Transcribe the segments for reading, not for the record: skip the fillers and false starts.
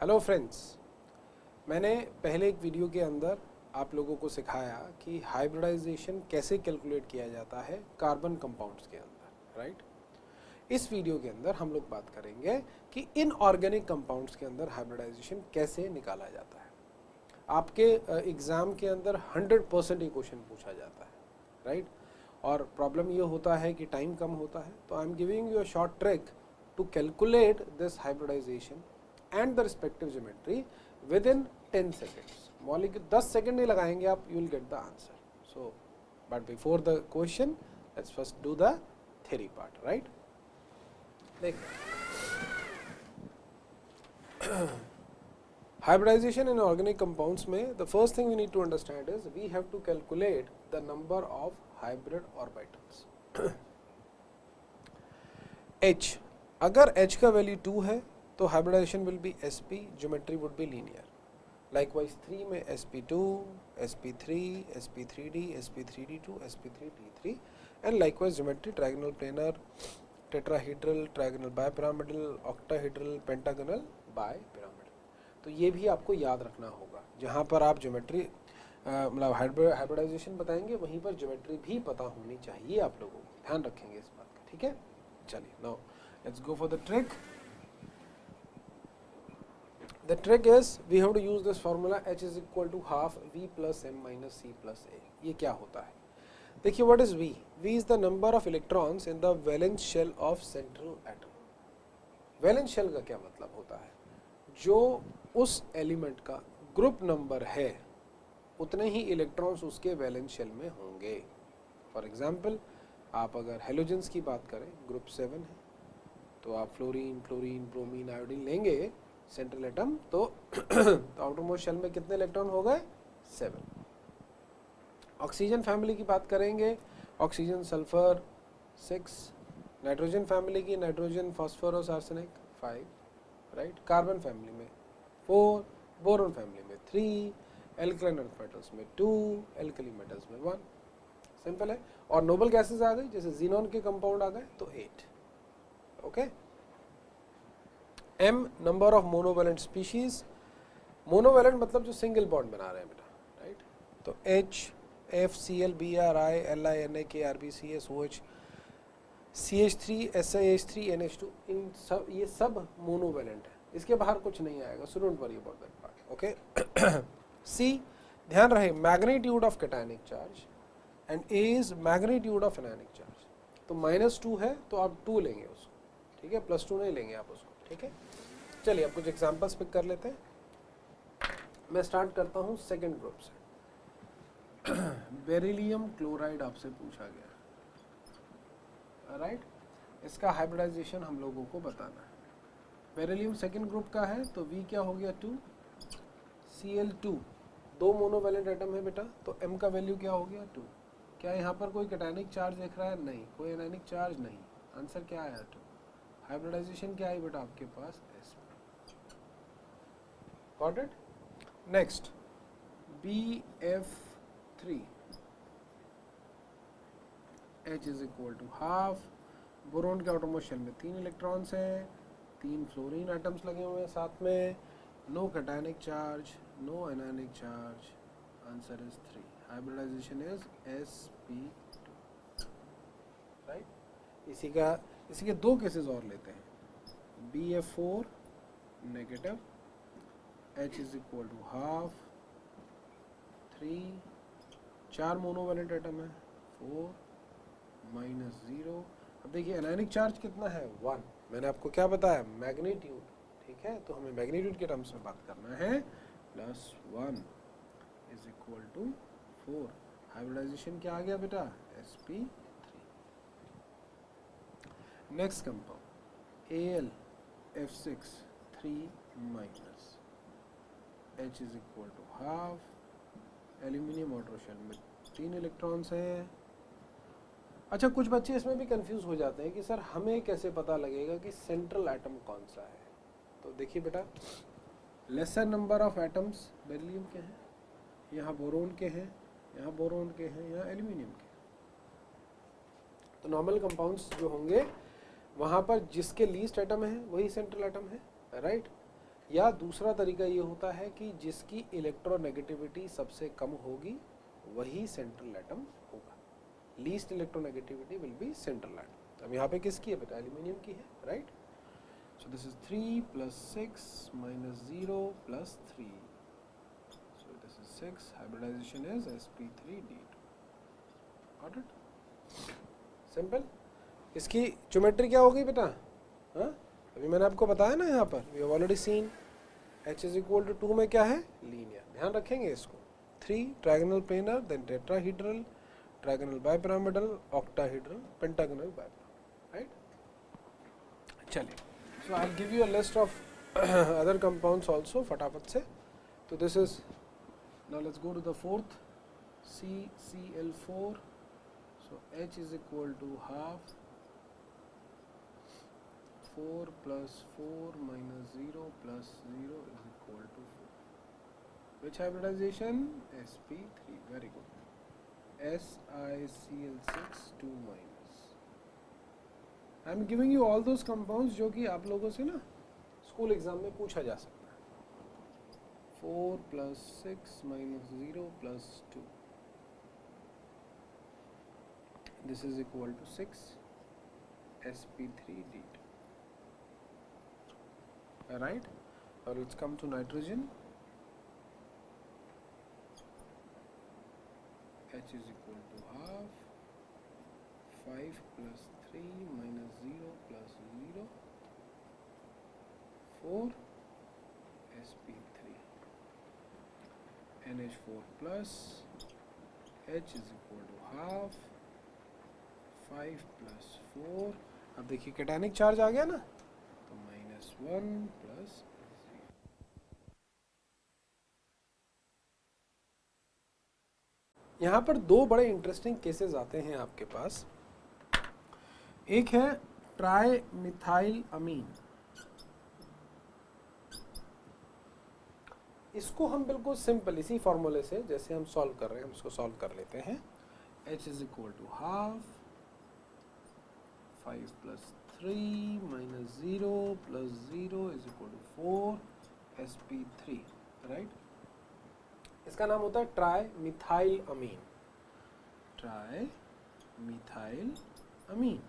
Hello friends, मैंने पहले एक वीडियो के अंदर आप लोगों को सिखाया कि हाइब्रिडाइजेशन कैसे कैलकुलेट किया जाता है कार्बन कंपाउंड्स के अंदर, राइट। इस वीडियो के अंदर हम लोग बात करेंगे कि इनऑर्गेनिक कंपाउंड्स के अंदर हाइब्रिडाइजेशन कैसे निकाला जाता है। आपके एग्ज़ाम के अंदर 100% ये क्वेश्चन पूछा जाता है, राइट। और प्रॉब्लम ये होता है कि टाइम कम होता है, तो I am giving you a short trick to calculate this hybridisation and the respective geometry within 10 seconds. मौलिक 10 सेकेंड नहीं लगाएंगे आप, you will get the answer. So, but before the question, let's first do the theory part, right? देखिए, hybridization in organic compounds में the first thing we need to understand is we have to calculate the number of hybrid orbitals. H, अगर H का value 2 है तो hybridisation will be sp, geometry would be linear. Likewise 3 में sp2, sp3, sp3d, sp3d2, sp3d3 and likewise geometry triangle planar, tetrahedral, triangle bipyramidal, octahedral, pentagonal, bipyramidal. तो ये भी आपको याद रखना होगा. जहाँ पर आप ज्योमेट्री मतलब हाइब्रिडाइजेशन बताएंगे वहीं पर ज्योमेट्री भी पता होनी चाहिए आप लोगों को. ध्यान रखेंगे इस बात का, ठीक है. चलिए, now let's go for the trick. The trick is we have to use this formula H is equal to half V plus M minus C plus A. ये क्या होता है? देखिए, what is V? V is the number of electrons in the valence shell of central atom. Valence shell का क्या मतलब होता है? जो उस एलिमेंट का ग्रुप नंबर है उतने ही इलेक्ट्रॉन्स उसके वैलेंस शेल में होंगे. फॉर एग्जाम्पल, आप अगर हेलोजेंस की बात करें, ग्रुप 7 है, तो आप फ्लोरीन, क्लोरीन, ब्रोमीन, आयोडीन लेंगे सेंट्रल एटम, तो आउटरमोस्ट शेल में कितने इलेक्ट्रॉन हो गए? 7. ऑक्सीजन फैमिली की बात करेंगे, ऑक्सीजन, सल्फर 6, नाइट्रोजन फैमिली की nitrogen, phosphorus, arsenic 5, right. Carbon family में 4, बोरोन फैमिली में 3, एल्कलाइन अर्थ मेटल्स में 2, एल्कली मेटल्स में 1. सिंपल है. और नोबल गैसेस आ गई, जैसे जीनोन के कंपाउंड आ गए तो 8. Okay. M number of monovalent species. Monovalent मतलब जो सिंगल बॉन्ड बना रहे हैं बेटा, राइट. तो H, F, Cl, Br, I, Li, Na, Kr, Cs, OH, CH3, SiH3, NH2, इन सब, ये सब मोनोवेलेंट है. इसके बाहर कुछ नहीं आएगा. So don't worry about that part. Okay. C, ध्यान रहे, magnitude of cationic charge and A is magnitude of anionic charge. तो -2 है तो आप 2 लेंगे उसको, ठीक है. +2 नहीं लेंगे आप उसको, ठीक है. चलिए, अब कुछ एग्जांपल्स पिक कर लेते हैं. मैं स्टार्ट करता हूँ सेकंड ग्रुप से. बेरिलियम क्लोराइड आपसे पूछा गया, राइट. इसका हाइब्रिडाइजेशन हम लोगों को बताना है. बेरिलियम सेकंड ग्रुप का है, तो V क्या हो गया? 2, Cl2. 2 मोनोवेलेंट एटम है बेटा, तो M का वैल्यू क्या हो गया? 2. क्या यहाँ पर कोई कैटायनिक चार्ज दिख रहा है? नहीं. कोई एनायनिक चार्ज? नहीं. आंसर क्या आया? 2. हाइब्रिडाइजेशन क्या है बेटा आपके पास? Got it? Next, BF3, H is equal to half. Boron के आउटरमोस्ट शेल में 3 इलेक्ट्रॉन्स हैं, 3 फ्लोरीन एटम्स लगे हुए हैं साथ में. No cationic charge, no anionic charge. Answer is 3. Hybridisation is sp2, right. इसी के 2 केसेस और लेते हैं. BF4 negative, H is equal to half, 3, 4 monovalent atom है, 4 -0. अब देखिए, एनायनिक चार्ज कितना है? 1. मैंने आपको क्या बताया? मैग्नीट्यूड, ठीक है. तो हमें मैग्नीट्यूड के टर्म्स में बात करना है. +1 इज इक्वल टू 4. हाइब्रिडाइजेशन क्या आ गया बेटा? sp3. Next compound Al F6 3-. H is equal to half. Aluminium outer shell में 3 इलेक्ट्रॉन्स हैं. अच्छा, कुछ बच्चे इसमें भी कंफ्यूज हो जाते हैं कि सर हमें कैसे पता लगेगा कि सेंट्रल एटम कौन सा है. तो देखिए बेटा, laser number of atoms beryllium के हैं, यहाँ बोरोन के हैं, यहाँ बोरोन के हैं, यहाँ एल्यूमिनियम के. तो नॉर्मल कंपाउंड्स जो होंगे वहाँ पर जिसके लीस्ट एटम है वही सेंट्रल एटम है, राइट. या दूसरा तरीका ये होता है कि जिसकी इलेक्ट्रोनेगेटिविटी सबसे कम होगी वही सेंट्रल एटम होगा. Least electronegativity will be central atom. अब यहाँ पे किसकी है बेटा? एल्यूमिनियम की है, right? So this is 3 + 6 - 0 + 3. So this is 6. Hybridization is sp3d2. Got it? Simple. इसकी ज्योमेट्री क्या होगी बेटा? हाँ, अभी मैंने आपको बताया ना, यहाँ पर we have already seen h = 2 में क्या है? लीनियर. ध्यान रखेंगे इसको. 3 trigonal planar, then tetrahedral, trigonal bipyramidal, octahedral, pentagonal bipyramidal, right? चलिए, so I will give you a list of other compounds also फटाफट से. तो this is, now let's go to the fourth, CCl4. So H = ½ 4 + 4 - 0 + 0 = 4. Which hybridization? sp3. Very good. SiCl6 2-. I am giving you all those compounds जो कि आप लोगों से ना school exam में पूछा जा सकता है. 4 + 6 - 0 + 2. This is equal to 6 sp3d2. Right? Now let's come to nitrogen. H = ½ 5 + 3 - 0 + 0 4 sp3. NH4+. H = ½ 5 + 4. अब देखिए कैटायनिक चार्ज आ गया ना, तो -1 + 0. यहाँ पर दो बड़े इंटरेस्टिंग केसेस आते हैं आपके पास. एक है ट्राइमिथाइल अमीन. इसको हम बिल्कुल सिंपल इसी फॉर्मूले से जैसे हम सॉल्व कर रहे हैं हम इसको सॉल्व कर लेते हैं. H = ½ 5 + 3 - 0 + 0 = 4 sp3, right? इसका नाम होता है ट्राइमिथाइल अमीन. ट्राइमिथाइल अमीन.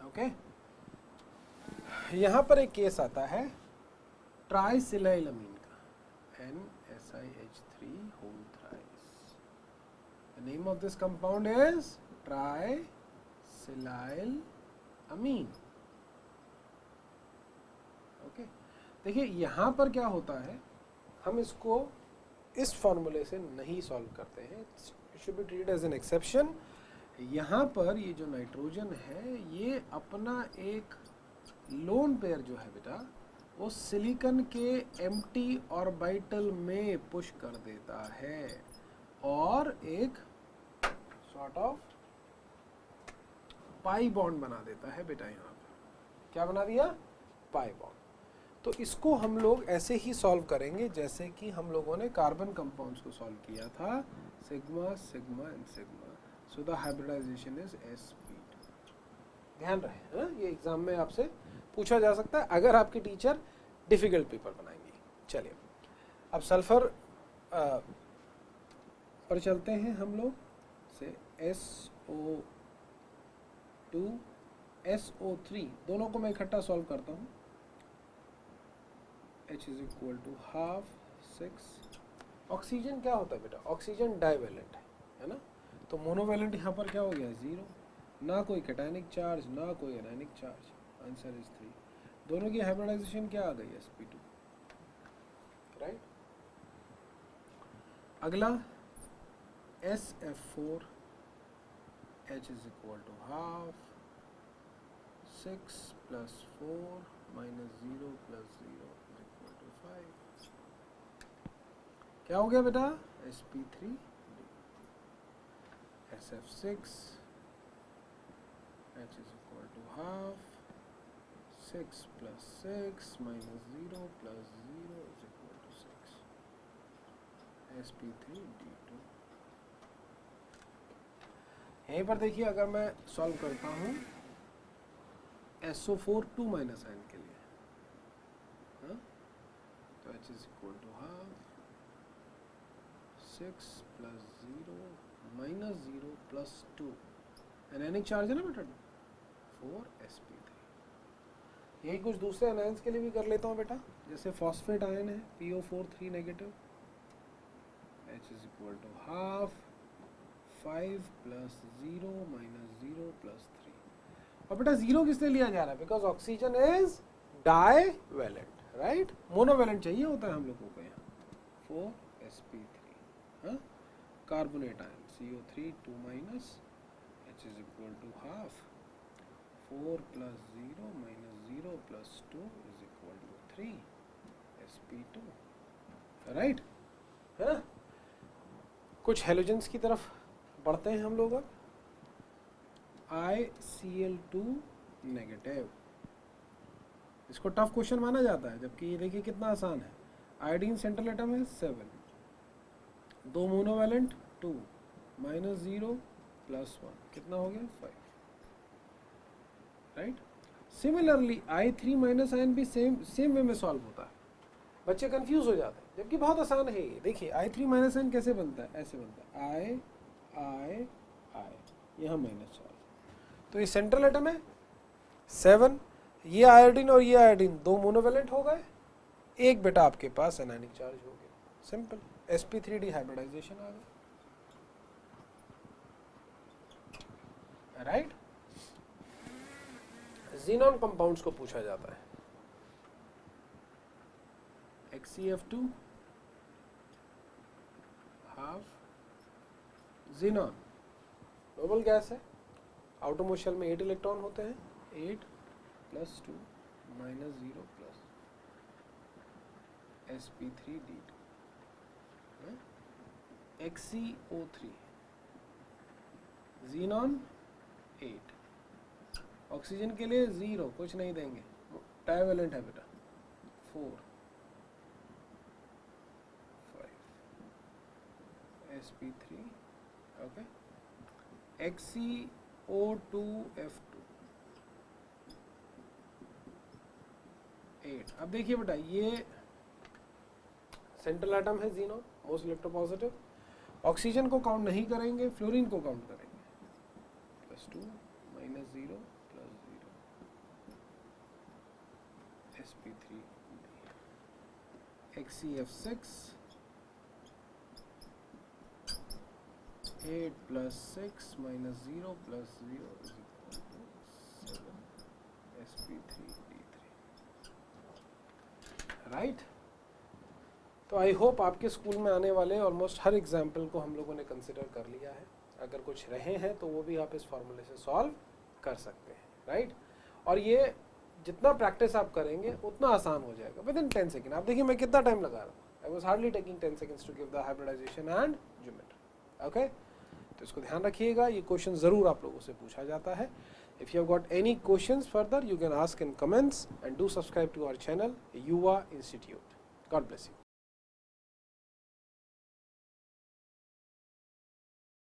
ओके. यहाँ पर एक केस आता है ट्राइसिलाइल अमीन का, NSiH3 whole thrice. The name of this compound is trisilyl amine. Okay. देखिए यहाँ पर क्या होता है, हम इसको इस फॉर्मूले से नहीं सॉल्व करते हैं. It should be treated as an exception. यहाँ पर ये जो नाइट्रोजन है ये अपना एक लोन पेयर जो है बेटा वो सिलिकॉन के एम्प्टी ऑर्बिटल में पुश कर देता है और एक सॉर्ट ऑफ पाई बॉन्ड बना देता है बेटा. यहाँ पर क्या बना दिया? Pi bond. तो इसको हम लोग ऐसे ही सॉल्व करेंगे जैसे कि हम लोगों ने कार्बन कंपाउंड्स को सॉल्व किया था, sigma sigma and sigma. So the hybridisation is sp2. ध्यान रहे, ये एग्जाम में आपसे पूछा जा सकता है अगर आपके टीचर डिफिकल्ट पेपर बनाएंगे. चलिए अब सल्फर पर चलते हैं हम लोग से. SO2 SO3 दोनों को मैं इकट्ठा सॉल्व करता हूँ. H = ½ 6. ऑक्सीजन क्या होता है बेटा? ऑक्सीजन डाइवेलेंट है ना, तो मोनोवेलेंट यहाँ पर क्या हो गया? 0. ना कोई कैटायनिक चार्ज ना कोई एनायनिक चार्ज. Answer is 3. दोनों की हाइब्रिडाइजेशन क्या आ गई? sp2, right? अगला SF4. H = ½ 6 + 4 - 0 + 0 = 5. क्या हो गया बेटा? sp3. SF6. H = ½ 6 + 6 - 0 + 0 = 6. sp3d2. यहीं पर देखिए अगर मैं सॉल्व करता हूँ SO4 2 माइनस आयन के लिए, हाँ? तो H is equal to half 6 plus 0 minus 0 plus 2, anionic charge है ना बेटा 4sp3। यही कुछ दूसरे एनायंस के लिए भी कर लेता हूँ बेटा, जैसे फॉस्फेट आयन है PO4 3 negative, H is equal to half 5 plus 0 minus 0 plus 3। और बेटा 0 किस लिए लिया जा रहा है? Because oxygen is divalent, right? Monovalent चाहिए होता है हम लोगों को यहाँ। 4sp3, हाँ? Carbonate ion CO3 2 minus, H is equal to half 4 plus 0 minus 0 plus 2 is equal to 3sp2, right? है ना? कुछ हेलोजेंस की तरफ बढ़ते हैं हम लोग अब। ICl2 नेगेटिव, इसको टफ क्वेश्चन माना जाता है, जबकि ये देखिए कितना आसान है। आयोडीन सेंट्रल एटम है 7, 2 मोनोवैलेंट 2 माइनस 0 प्लस 1, कितना हो गया 5, right? Similarly I3 minus ion भी सेम वे में सॉल्व होता है। बच्चे कंफ्यूज हो जाते हैं, जबकि बहुत आसान है ये। देखिए I3 माइनस आयन कैसे बनता है? ऐसे बनता है I, यहाँ माइनस चार्ज, तो ये सेंट्रल एटम है 7, ये आयोडीन और ये आयोडीन 2 मोनोवैलेंट हो गए, एक बेटा आपके पास एनायनिक चार्ज हो गया, सिंपल। sp3 डिहाइब्रिडाइजेशन आ गया, राइट? ज़ीनॉन कंपाउंड्स को पूछा जाता है। XeF2 half xenon noble gas है, आउटर शेल में 8 इलेक्ट्रॉन होते हैं, 8 plus 2 minus 0 plus sp3d2, XeO3 xenon 8, oxygen के लिए 0, कुछ नहीं देंगे, डाईवैलेंट है बेटा 4 5 sp3, ओके। XeO2F2 8। अब देखिए बेटा, ये सेंट्रल एटम है ज़ीनॉन, मोस्ट इलेक्ट्रोपॉजिटिव। ऑक्सीजन को काउंट नहीं करेंगे, फ्लोरीन को काउंट करेंगे, plus 2 minus 0 plus 0 sp3, XeF6 8 plus 6 minus 0 plus 0 is equal to 7 sp3d3, right? तो आई होप आपके स्कूल में आने वाले ऑलमोस्ट हर एग्जाम्पल को हम लोगों ने कंसिडर कर लिया है। अगर कुछ रहे हैं तो वो भी आप इस फॉर्मूले से सॉल्व कर सकते हैं, राइट? और ये जितना प्रैक्टिस आप करेंगे उतना आसान हो जाएगा विद इन 10 सेकेंड। आप देखिए मैं कितना टाइम लगा रहा हूँ, I was hardly taking 10 seconds to give the hybridisation and geometry, okay? तो इसको ध्यान रखिएगा, ये क्वेश्चन ज़रूर आप लोगों से पूछा जाता है। If you have got any questions further, you can ask in comments and do subscribe to our channel, Yuva Institute. God bless you.